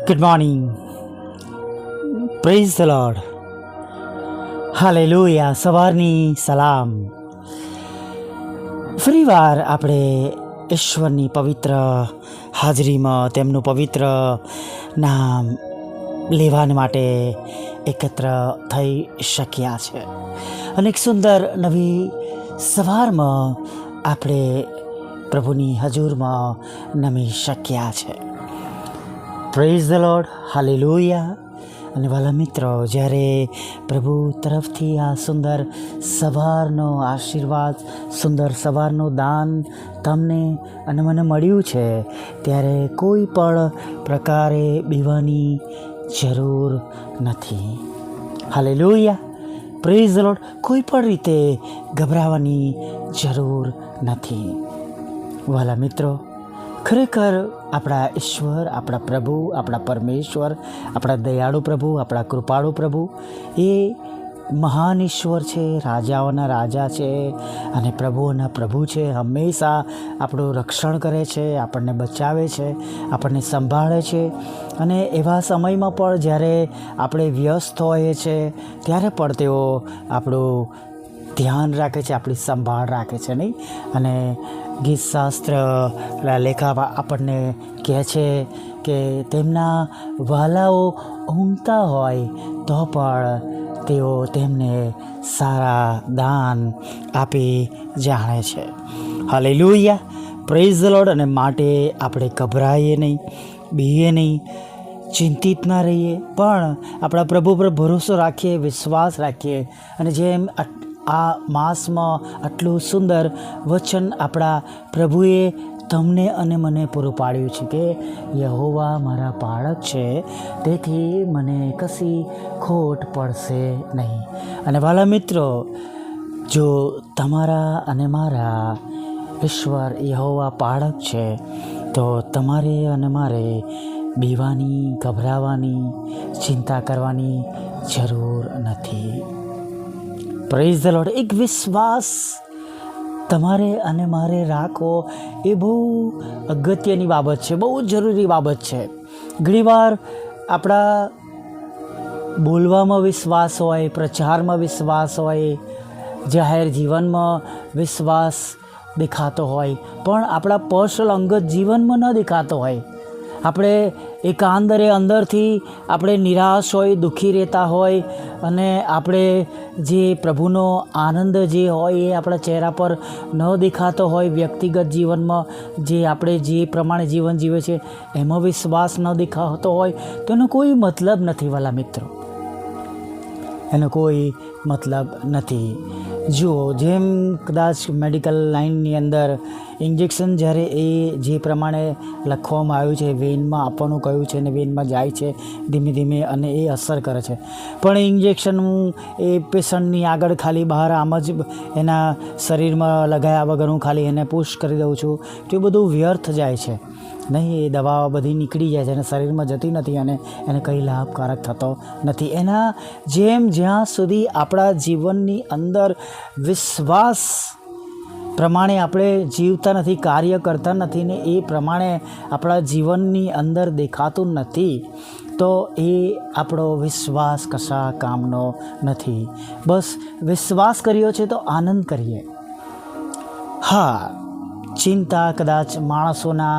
Good morning. Praise the lord. Hallelujah. સવારની સલામ. ફરીવાર આપણે ઈશ્વરની પવિત્ર હાજરીમાં તેમનું પવિત્ર નામ લેવા માટે એકત્ર થઈ શક્યા છે. અને એક સુંદર નવી સવારમાં આપણે પ્રભુની હજુરમાં નમી શક્યા છે. Praise the lord. હાલેલુયા. અને વાલા મિત્રો, જ્યારે પ્રભુ તરફથી આ સુંદર સવારનો આશીર્વાદ, સુંદર સવારનું દાન તમને અને મને મળ્યું છે, ત્યારે કોઈ પણ પ્રકારે બીવાની જરૂર નથી. હાલેલુયા. Praise the lord. કોઈ પણ રીતે ગભરાવાની જરૂર નથી. વાલા મિત્રો, ખરેખર આપણા ઈશ્વર, આપણા પ્રભુ, આપણા પરમેશ્વર, આપણા દયાળુ પ્રભુ, આપણા કૃપાળુ પ્રભુ એ મહાન ઈશ્વર છે, રાજાઓના રાજા છે અને પ્રભુઓના પ્રભુ છે. હંમેશા આપણું રક્ષણ કરે છે, આપણને બચાવે છે, આપણને સંભાળે છે. અને એવા સમયમાં પણ જ્યારે આપણે વ્યસ્ત હોઈએ છીએ ત્યારે પણ તેઓ આપણું ધ્યાન રાખે છે, આપણી સંભાળ રાખે છે, નહીં? અને ગીતશાસ્ત્ર લેખા આપણને કહે છે કે તેમના વહાલાઓ ઊંઘતા હોય તો પણ તેઓ તેમને સારા દાન આપી જાણે છે. હાલેલુયા. Praise the lord. અને માટે આપણે ગભરાઈએ નહીં, બીએ નહીં, ચિંતિત ના રહીએ, પણ આપણા પ્રભુ પર ભરોસો રાખીએ, વિશ્વાસ રાખીએ. અને જેમ આ માસમાં આટલું સુંદર વચન આપણા પ્રભુએ તમને અને મને પૂરું પાડ્યું છે કે યહોવા મારા પાળક છે, તેથી મને કશી ખોટ પડશે નહીં. અને વાલા મિત્રો, જો તમારા અને મારા ઈશ્વર યહોવા પાળક છે, તો તમારે અને મારે બીવાની, ગભરાવાની, ચિંતા કરવાની જરૂર નથી. Praise the lord. એક વિશ્વાસ તમારે અને મારે રાખવો એ બહુ અગત્યની બાબત છે, બહુ જરૂરી બાબત છે. ઘણીવાર આપણા બોલવામાં વિશ્વાસ હોય, પ્રચારમાં વિશ્વાસ હોય, જાહેર જીવનમાં વિશ્વાસ દેખાતો હોય, પણ આપણા પર્સનલ અંગત જીવનમાં ન દેખાતો હોય. આપણે એકાંતરે અંદરથી આપણે નિરાશ હોય, દુઃખી રહેતા હોય, અને આપણે જે પ્રભુનો આનંદ જે હોય એ આપણા ચહેરા પર ન દેખાતો હોય. વ્યક્તિગત જીવનમાં જે આપણે જે પ્રમાણે જીવન જીવે છે એમાં વિશ્વાસ ન દેખાતો હોય, તો એનો કોઈ મતલબ નથી વાલા મિત્રો, એનો કોઈ મતલબ નથી. જુઓ, જેમ કદાચ મેડિકલ લાઇનની અંદર ઇન્જેક્શન જ્યારે એ જે પ્રમાણે લખવામાં આવ્યું છે, વેનમાં આપવાનું કહ્યું છે, અને વેનમાં જાય છે ધીમે ધીમે અને એ અસર કરે છે, પણ ઇન્જેક્શન હું એ પેશન્ટની આગળ ખાલી બહાર આમ જ એના શરીરમાં લગાવ્યા વગર હું ખાલી એને પુશ કરી દઉં છું, તો એ બધું વ્યર્થ જાય છે, નહીં? એ દવાઓ બધી નીકળી જાય છે અને શરીરમાં જતી નથી અને એને કંઈ લાભકારક થતો નથી. એના જેમ જ્યાં સુધી આપણા જીવનની અંદર વિશ્વાસ પ્રમાણે આપણે જીવતા નથી, કાર્ય કરતા નથી, ને એ પ્રમાણે આપણા જીવનની અંદર દેખાતું નથી, તો એ આપણો વિશ્વાસ કશા કામનો નથી. બસ વિશ્વાસ કર્યો છે તો આનંદ કરીએ. હા, ચિંતા કદાચ માણસોના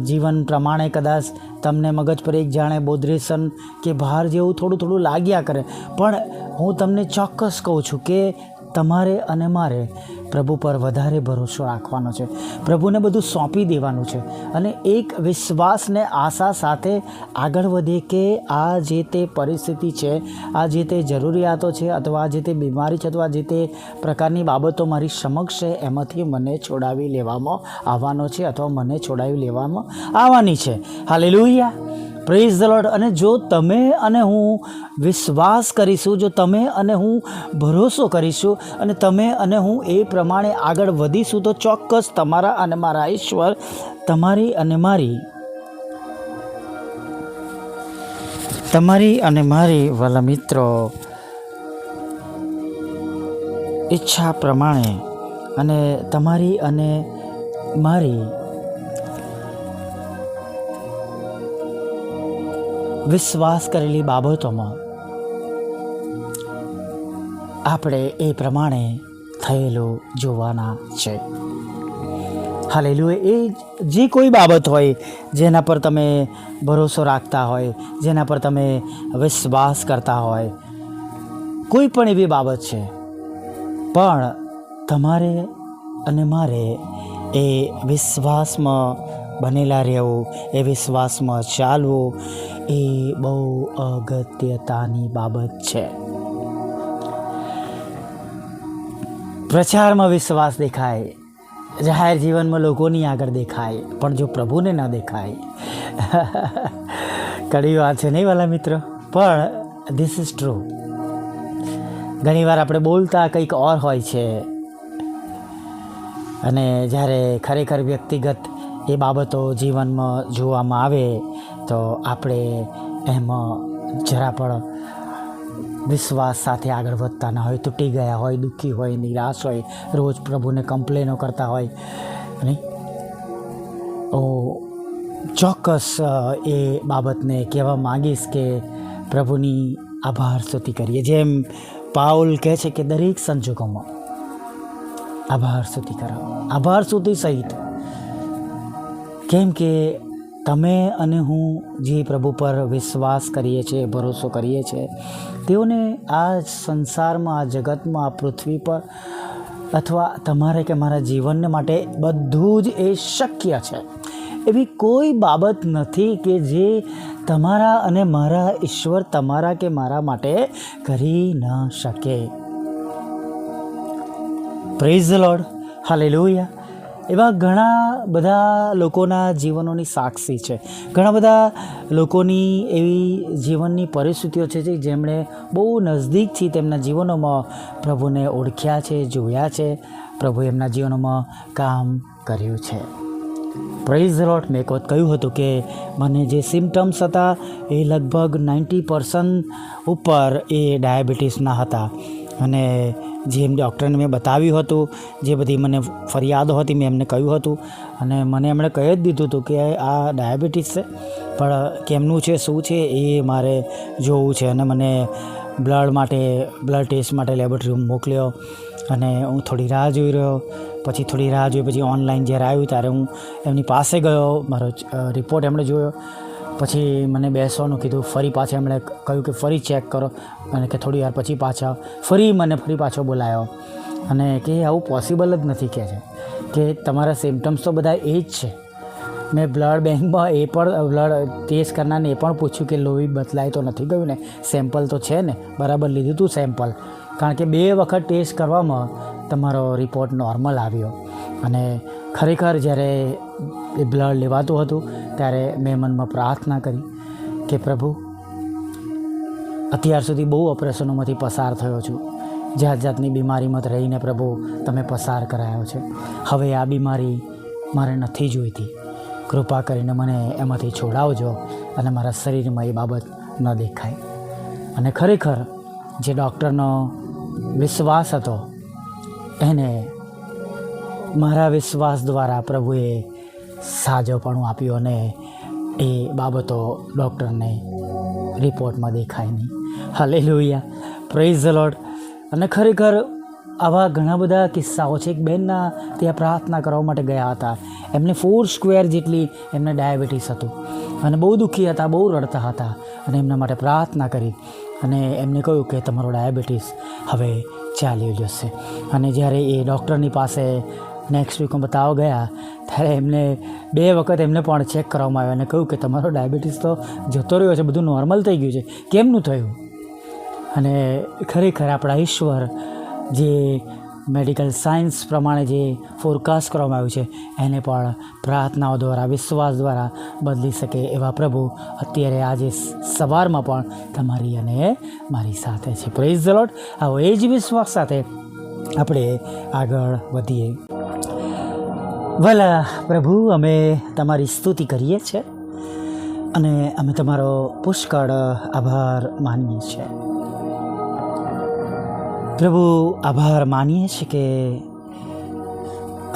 જીવન પ્રમાણે કદાચ તમને મગજ પર એક જાણે બોધરેશન કે ભાર જેવું થોડું થોડું લાગ્યા કરે, પણ હું તમને ચોક્કસ કહું છું કે તમારે અને મારે પ્રભુ પર વધારે ભરોસો રાખવાનો છે, પ્રભુને બધું સોંપી દેવાનું છે, અને એક વિશ્વાસને આશા સાથે આગળ વધે કે આ જે તે પરિસ્થિતિ છે, આ જે તે જરૂરિયાતો છે, અથવા જે તે બીમારી છે, અથવા જે તે પ્રકારની બાબતો મારી સમક્ષ છે, એમાંથી મને છોડાવી લેવામાં આવવાનો છે, અથવા મને છોડાવી લેવામાં આવવાની છે. હાલેલુયા. Praise the lord. અને જો તમે અને હું વિશ્વાસ કરીશું, જો તમે અને હું ભરોસો કરીશું, અને તમે અને હું એ પ્રમાણે આગળ વધીશું, તો ચોક્કસ તમારા અને મારા ઈશ્વર તમારી અને મારી વાલા મિત્રો ઈચ્છા પ્રમાણે અને તમારી અને મારી વિશ્વાસ કરેલી બાબતોમાં આપણે એ પ્રમાણે થયેલું જોવાના છે. હાલેલુયા. એ જે કોઈ બાબત હોય જેના પર તમે ભરોસો રાખતા હોય, જેના પર તમે વિશ્વાસ કરતા હોય, કોઈ પણ એવી બાબત છે, પણ તમારે અને મારે એ વિશ્વાસમાં બનેલા રહેવું, એ વિશ્વાસમાં ચાલવું એ બહુ અગત્યતાની બાબત છે. પ્રચારમાં વિશ્વાસ દેખાય, જાહેર જીવનમાં લોકોની આગળ દેખાય, પણ જો પ્રભુને ન દેખાય. કડવી વાત છે નહીં વાલા મિત્રો, પણ ધીસ ઇઝ ટ્રુ. ઘણીવાર આપણે બોલતા કંઈક ઓર હોય છે અને જ્યારે ખરેખર વ્યક્તિગત એ બાબતો જીવનમાં જોવામાં આવે તો આપણે એમાં જરા પણ વિશ્વાસ સાથે આગળ વધતા ના હોય, તૂટી ગયા હોય, દુઃખી હોય, નિરાશ હોય, રોજ પ્રભુને કમ્પ્લેનો કરતા હોય નહીં. ચોક્કસ એ બાબતને કહેવા માગીશ કે પ્રભુની આભાર સ્તુતિ કરીએ. જેમ પાઉલ કહે છે કે દરેક સંજોગોમાં આભાર સ્તુતિ કરો, આભાર સ્તુતિ સહિત. કેમ કે તમે અને હું જે પ્રભુ પર વિશ્વાસ કરીએ છીએ, ભરોસો કરીએ છીએ, તેઓને આ સંસારમાં, આ જગતમાં, આ પૃથ્વી પર અથવા તમારે કે મારા જીવનને માટે બધું જ એ શક્ય છે. એવી કોઈ બાબત નથી કે જે તમારા અને મારા ઈશ્વર તમારા કે મારા માટે કરી ન શકે. Praise the lord. હાલેલુયા. એવા ઘણા બધા લોકોના જીવનોની સાક્ષી છે. ઘણા બધા લોકોની એવી જીવનની પરિસ્થિતિઓ છે જેમણે બહુ નજદીકથી તેમના જીવનોમાં પ્રભુને ઓળખ્યા છે, જોયા છે, પ્રભુ એમના જીવનોમાં કામ કર્યું છે. Praise the lord. મેં એક વખત કહ્યું હતું કે મને જે સિમ્ટમ્સ હતા એ લગભગ 90% ઉપર એ ડાયાબિટીસના હતા. અને જેમ ડૉક્ટરને મેં બતાવ્યું હતું, જે બધી મને ફરિયાદો હતી મેં એમને કહ્યું હતું, અને મને એમણે કહી જ દીધું હતું કે આ ડાયાબિટીસ છે, પણ કેમનું છે, શું છે એ મારે જોવું છે. અને મને બ્લડ ટેસ્ટ માટે લેબોરેટરીમાં મોકલ્યો અને હું થોડી રાહ જોઈ રહ્યો. પછી ઓનલાઈન જ્યારે આવ્યું ત્યારે હું એમની પાસે ગયો, મારો રિપોર્ટ એમણે જોયો. પછી મને બેસવાનું કીધું. ફરી પાછા એમણે કહ્યું કે ફરી ચેક કરો, અને કે થોડી વાર પછી મને ફરી પાછો બોલાયો અને કે આવું પોસિબલ જ નથી કે તમારા સિમ્ટમ્સ તો બધા એ જ છે. મેં બ્લડ બેંકમાં એ પણ બ્લડ ટેસ્ટ કરનારને એ પણ પૂછ્યું કે લોહી બદલાય તો નથી ગયું ને, સેમ્પલ તો છે ને, બરાબર લીધું હતું સેમ્પલ, કારણ કે 2 વખત ટેસ્ટ કરવામાં તમારો રિપોર્ટ નોર્મલ આવ્યો. અને ખરેખર જ્યારે એ બ્લડ લેવાતું હતું ત્યારે મેં મનમાં પ્રાર્થના કરી કે પ્રભુ, અત્યાર સુધી બહુ ઓપરેશનોમાંથી પસાર થયો છું, જાતની બીમારીમાં રહીને પ્રભુ તમે પસાર કરાયો છે. હવે આ બીમારી મારે નથી જોઈતી. કૃપા કરીને મને એમાંથી છોડાવજો અને મારા શરીરમાં એ બાબત ન દેખાય. અને ખરેખર જે ડૉક્ટરનો વિશ્વાસ હતો એને મારા વિશ્વાસ દ્વારા પ્રભુએ સાજોપણું આપ્યું અને એ બાબતો ડૉક્ટરને રિપોર્ટમાં દેખાય નહીં. હાલેલુયા. Praise the lord. અને ખરેખર આવા ઘણા બધા કિસ્સાઓ છે. એક બહેનના ત્યાં પ્રાર્થના કરવા માટે ગયા હતા. એમને 4 સ્ક્વેર જેટલી એમને ડાયાબિટીસ હતું અને બહુ દુઃખી હતા, બહુ રડતા હતા, અને એમના માટે પ્રાર્થના કરી અને એમને કહ્યું કે તમારો ડાયાબિટીસ હવે ચાલી જશે. અને જ્યારે એ ડૉક્ટરની પાસે નેક્સ્ટ વીકમાં બતાવવા ગયા ત્યારે એમને 2 વખત એમને પણ ચેક કરવામાં આવ્યો અને કહ્યું કે તમારો ડાયાબિટીસ તો જતો રહ્યો છે, બધું નોર્મલ થઈ ગયું છે, કેમનું થયું? અને ખરેખર આપણા ઈશ્વર જે મેડિકલ સાયન્સ પ્રમાણે જે ફોરકાસ્ટ કરવામાં આવ્યું છે એને પણ પ્રાર્થનાઓ દ્વારા, વિશ્વાસ દ્વારા બદલી શકે એવા પ્રભુ અત્યારે આજે સવારમાં પણ તમારી અને મારી સાથે છે. Praise the lord. આવો એ જ વિશ્વાસ સાથે આપણે આગળ વધીએ. ભલા પ્રભુ, અમે તમારી સ્તુતિ કરીએ છીએ અને અમે તમારો પુષ્કળ આભાર માનીએ છીએ. પ્રભુ, આભાર માનીએ છીએ કે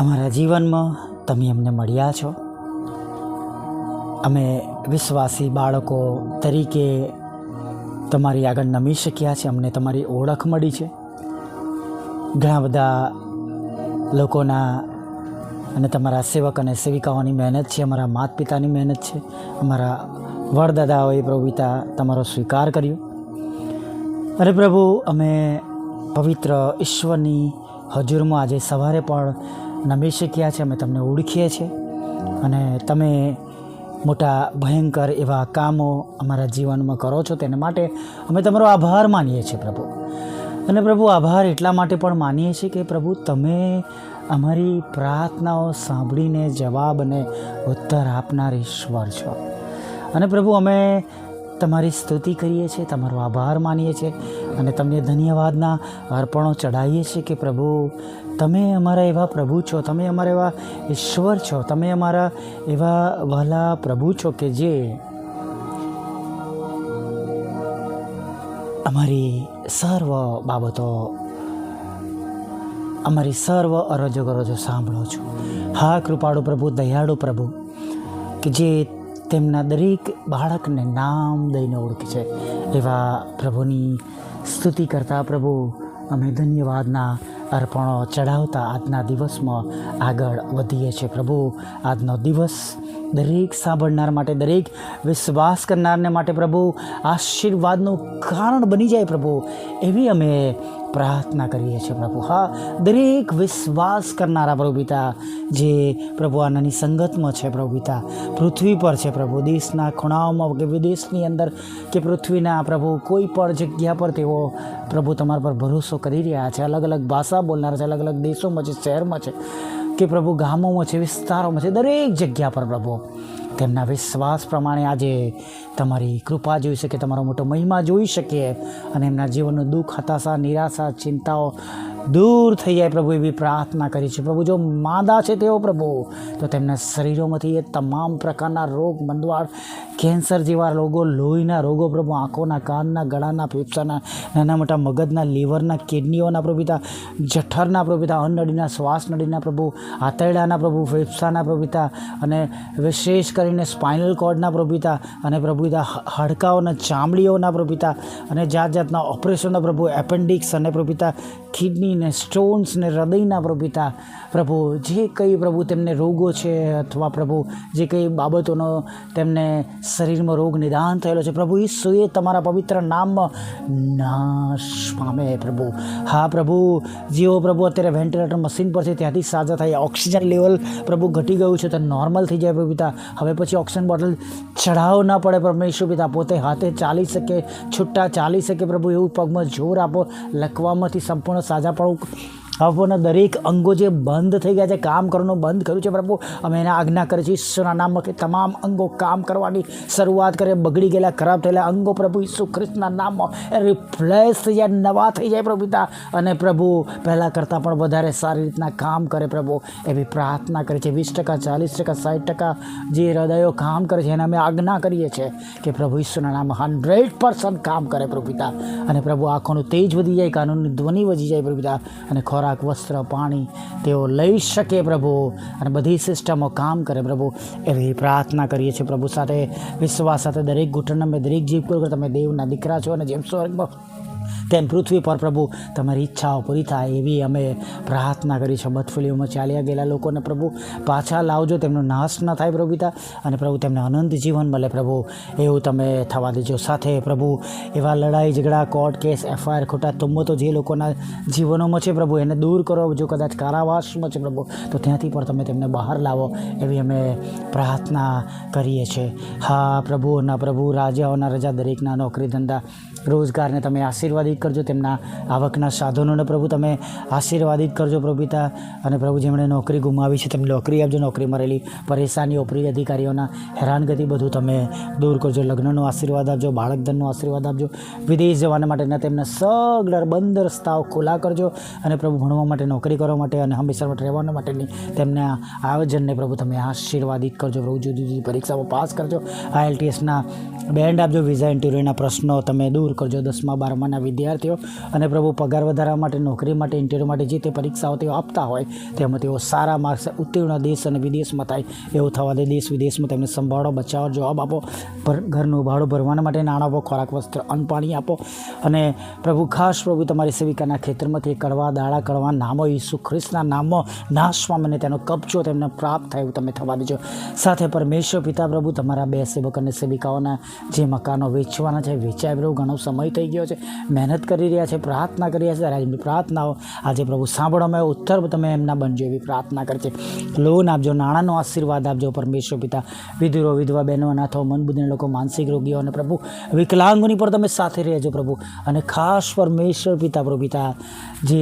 અમારા જીવનમાં તમે અમને મળ્યા છો. અમે વિશ્વાસી બાળકો તરીકે તમારી આગળ નમી શક્યા છે. અમને તમારી ઓળખ મળી છે. ઘણા બધા લોકોના અને તમારા સેવક અને સેવિકાઓની મહેનત છે, અમારા માતા પિતાની મહેનત છે, અમારા વડદાદાઓએ પ્રભુ પિતા તમારો સ્વીકાર કર્યો. અરે પ્રભુ, અમે પવિત્ર ઈશ્વરની હજુરમાં આજે સવારે પણ નમી શક્યા છે. અમે તમને ઓળખીએ છીએ અને તમે મોટા ભયંકર એવા કામો અમારા જીવનમાં કરો છો. તેના માટે અમે તમારો આભાર માનીએ છીએ પ્રભુ. અને પ્રભુ, આભાર એટલા માટે પણ માનીએ છીએ કે પ્રભુ, તમે અમારી પ્રાર્થનાઓ સાંભળીને જવાબ અને ઉત્તર આપનાર ઈશ્વર છો. અને પ્રભુ, અમે તમારી સ્તુતિ કરીએ છીએ, તમારો આભાર માનીએ છીએ અને તમને ધન્યવાદના અર્પણો ચઢાવીએ છીએ કે પ્રભુ, તમે અમારા એવા પ્રભુ છો, તમે અમારા એવા ઈશ્વર છો, તમે અમારા એવા વહાલા પ્રભુ છો કે જે અમારી સર્વ બાબતો, અમારી સર્વ અરજો ગરજો સાંભળો છો. હા કૃપાળુ પ્રભુ, દયાળુ પ્રભુ, કે જે તેમના દરેક બાળકને નામ દઈને ઓળખે છે, એવા પ્રભુની સ્તુતિ કરતા પ્રભુ અમે ધન્યવાદના અર્પણો ચઢાવતા આજના દિવસમાં આગળ વધીએ છીએ. પ્રભુ, આજનો દિવસ દરેક સાંભળનાર માટે, દરેક વિશ્વાસ કરનારને માટે પ્રભુ આશીર્વાદનું કારણ બની જાય પ્રભુ, એવી અમે પ્રાર્થના કરીએ છીએ પ્રભુ. હા, દરેક વિશ્વાસ કરનારા પ્રભુ પિતા જે પ્રભુ આનાની સંગતમાં છે પ્રભુ પિતા, પૃથ્વી પર છે પ્રભુ, દેશના ખૂણાઓમાં કે વિદેશની અંદર કે પૃથ્વીના પ્રભુ કોઈ પણ જગ્યા પર તેઓ પ્રભુ તમારા પર ભરોસો કરી રહ્યા છે. અલગ અલગ ભાષા બોલનારા છે, અલગ અલગ દેશોમાં છે, શહેરમાં છે કે પ્રભુ ગામોમાં છે, વિસ્તારોમાં છે, દરેક જગ્યા પર પ્રભુ તેમના વિશ્વાસ પ્રમાણે આજે તમારી કૃપા જોઈ શકીએ, તમારો મોટો મહિમા જોઈ શકીએ અને એમના જીવનનું દુઃખ, હતાશા, નિરાશા, ચિંતાઓ દૂર થઈ જાય પ્રભુ, એવી પ્રાર્થના કરી છે પ્રભુ. જો માંદા છે તેઓ પ્રભુ, તો તેમના શરીરોમાંથી એ તમામ પ્રકારના રોગ, મંદવાડ, કેન્સર જેવા રોગો, લોહીના રોગો પ્રભુ, આંખોના, કાનના, ગળાના, ફેફસાના, નાના મોટા મગજના, લીવરના, કિડનીઓના પ્રભુ પિતા, જઠરના પ્રભુ પિતા, અન્નનળીના, શ્વાસ નળીના પ્રભુ, આંતરડાના પ્રભુ, ફેફસાના પ્રભુ પિતા અને વિશેષ કરીને સ્પાઇનલ કોર્ડના પ્રભુ પિતા અને પ્રભુ પિતા હાડકાઓના, ચામડીઓના પ્રભુ પિતા અને જાત જાતના ઓપરેશનના પ્રભુ, એપેન્ડિક્સ અને પ્રભુ પિતા કિડની ને, સ્ટોન્સ ને, હૃદયના પ્રભુ પિતા, પ્રભુ જે કંઈ પ્રભુ તેમને રોગો છે અથવા પ્રભુ જે કંઈ બાબતોનો તેમને શરીરમાં રોગ નિદાન થયેલો છે પ્રભુ, ઈસુએ તમારા પવિત્ર નામમાં નાશ પામે પ્રભુ. હા પ્રભુ, જેઓ પ્રભુ અત્યારે વેન્ટિલેટર મશીન પર છે ત્યાંથી સાજા થાય, ઓક્સિજન લેવલ પ્રભુ ઘટી ગયું છે તો નોર્મલ થઈ જાય પ્રભુ પિતા, હવે પછી ઓક્સિજન બોટલ ચઢાવ ના પડે પરમેશ્વર પિતા, પોતે હાથે ચાલી શકે, છૂટા ચાલી શકે પ્રભુ, એવું પગમાં જોર આપો, લખવામાંથી સંપૂર્ણ સાજા આપણને દરેક અંગો જે બંધ થઈ ગયા છે, કામ કરવાનું બંધ કર્યું છે પ્રભુ, અમે એને આજ્ઞા કરીએ છીએ ઈશ્વરના નામમાં કે તમામ અંગો કામ કરવાની શરૂઆત કરે. બગડી ગયેલા, ખરાબ થયેલા અંગો પ્રભુ ઈસુ ખ્રિસ્તના નામમાં એ રિપ્લેસ થઈ જાય, નવા થઈ જાય પ્રભુ પિતા, અને પ્રભુ પહેલાં કરતાં પણ વધારે સારી રીતના કામ કરે પ્રભુ, એવી પ્રાર્થના કરે છે. 20%, 40%, 60% જે હૃદયો કામ કરે છે એને અમે આજ્ઞા કરીએ છીએ કે પ્રભુ ઈશ્વરના નામમાં 100% કામ કરે પ્રભુ પિતા, અને પ્રભુ આંખોનું તેજ વધી જાય, કાનૂનની ધ્વનિ વધી જાય પ્રભુ પિતા, અને ખોરાક, વસ્ત્ર, પાણી તેઓ લઈ શકે પ્રભુ, અને બધી સિસ્ટમો કામ કરે પ્રભુ, એવી પ્રાર્થના કરીએ છીએ પ્રભુ. સાથે વિશ્વાસ સાથે દરેક ઘૂંટણ અમે દરેક જીવ કરો, તમે દેવના દીકરા છો અને જેમ સ્વર્ગમાં તેમ પૃથ્વી પર પ્રભુ તમારી ઈચ્છાઓ પૂરી થાય એવી અમે પ્રાર્થના કરી છે. બદફલીઓમાં ચાલ્યા ગયેલા લોકોને પ્રભુ પાછા લાવજો, તેમનો નાશ ન થાય પ્રભુ પિતા, અને પ્રભુ તેમને અનંત જીવન મળે પ્રભુ, એવું તમે થવા દેજો. સાથે પ્રભુ એવા લડાઈ ઝઘડા, કોર્ટ કેસ, FIR, ખોટા તુમ્મતો જે લોકોના જીવનોમાં છે પ્રભુ એને દૂર કરો. જો કદાચ કારાવાસમાં છે પ્રભુ તો ત્યાંથી પણ તમે તેમને બહાર લાવો, એવી અમે પ્રાર્થના કરીએ છીએ. હા પ્રભુના પ્રભુ, રાજાઓના રજા, દરેકના નોકરી ધંધા રોજગારને તમે આશીર્વાદિત કરજો, તેમના આવકના સાધનોને પ્રભુ તમે આશીર્વાદિત કરજો પ્રભુ પિતા, અને પ્રભુ જેમણે નોકરી ગુમાવી છે તેમને નોકરી આપજો, નોકરી મળેલી પરેશાનીઓ, પ્રિય અધિકારીઓના હેરાનગતિ બધું તમે દૂર કરજો, લગ્નનો આશીર્વાદ આપજો, બાળકધનનો આશીર્વાદ આપજો, વિદેશ જવાના માટેના તેમના સગળા બંધ રસ્તાઓ ખુલ્લા કરજો, અને પ્રભુ ભણવા માટે, નોકરી કરવા માટે અને હંમેશા માટે રહેવા માટેની તેમના આયોજનને પ્રભુ તમે આશીર્વાદિત કરજો પ્રભુ. જુદી જુદી પરીક્ષાઓ પાસ કરજો, IELTSના બેન્ડ આપજો. વિઝા ઇન્ટરવ્યૂના પ્રશ્નો તમે દૂર કરજો. 10મા 12માના વિદ્યાર્થીઓ અને પ્રભુ પગાર વધારવા માટે, નોકરી માટે, ઇન્ટરવ્યૂ માટે જે તે પરીક્ષાઓ તેઓ આપતા હોય તેમાં તેઓ સારા માર્ક્સ ઉત્તીર્ણ દેશ અને વિદેશમાં થાય એવું થવા દે. દેશ વિદેશમાં તેમને સંભાળો, બચાવો, જવાબ આપો. ઘરનું ભાડું ભરવાના માટે નાણાં આપો, ખોરાક, વસ્ત્ર, અન્ન, પાણી આપો. અને પ્રભુ ખાસ પ્રભુ તમારી સેવિકાના ખેતરમાંથી કડવા દાડા, કડવા નામો ઈસુ ખ્રિસ્તના નામો નાશ પામે અને તેનો કબજો તેમને પ્રાપ્ત થાય એવું તમે થવા દેજો. સાથે પરમેશ્વર પિતા પ્રભુ તમારા 2 સેવક અને સેવિકાઓના જે મકાનો વેચવાના છે વેચાય પ્રભુ. ઘણો સમય થઈ ગયો છે, મહેનત કરી રહ્યા છે, પ્રાર્થના કરી રહ્યા છે. રાજની પ્રાર્થનાઓ આજે પ્રભુ સાંભળવામાં ઉત્તર તમે એમના બનજો એવી પ્રાર્થના કરી છે. લોન આપજો, નાણાંનો આશીર્વાદ આપજો પરમેશ્વર પિતા. વિધુરો, વિધવા બહેનો, અનાથો, મનબુદ્ધિના લોકો, માનસિક રોગીઓ અને પ્રભુ વિકલાંગોની પર તમે સાથે રહેજો પ્રભુ. અને ખાસ પરમેશ્વર પિતા પ્રભુ પિતા જે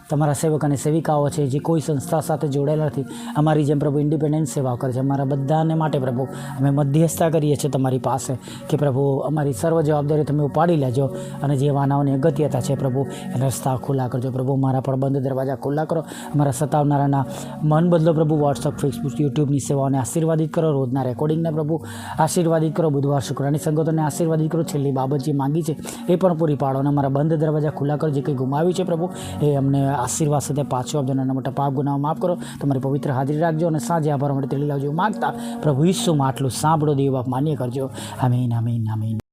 તમારા સેવક અને સેવિકાઓ છે જે કોઈ સંસ્થા સાથે જોડાયેલા નથી, અમારી જેમ પ્રભુ ઇન્ડિપેન્ડન્ટ સેવાઓ કરે છે, અમારા બધાને માટે પ્રભુ અમે મધ્યસ્થતા કરીએ છીએ તમારી પાસે કે પ્રભુ અમારી સર્વ જવાબદારી તમે ઉપાડી લેજો. અને જે વાનાઓની અગત્યતા છે પ્રભુ એના રસ્તા ખુલ્લા કરજો પ્રભુ. મારા પણ બંધ દરવાજા ખુલ્લા કરો. અમારા સતાવનારાના મન બદલો પ્રભુ. વોટ્સઅપ, ફેસબુક, યુટ્યુબની સેવાઓને આશીર્વાદિત કરો. રોજના રેકોર્ડિંગને પ્રભુ આશીર્વાદિત કરો. બુધવાર, શુક્રની સંગતોને આશીર્વાદિત કરો. છેલ્લી બાબત જે માંગી છે એ પણ પૂરી પાડો. અને અમારા બંધ દરવાજા ખુલ્લા કરો. જે કંઈ ગુમાવ્યું છે પ્રભુ એ અમને આશીર્વાદ સાથે પાછો આપજો. નાના મોટા પાપ ગુનાઓ માફ કરો. તમારી પવિત્ર હાજરી રાખજો. અને સાંજે આભાર માટે તેડી લાવજો માગતા પ્રભુ ઈસુમાં આટલું સાંભળો. દેવ બાપ માન્ય કરજો. આમીન, આમીન, આમીન.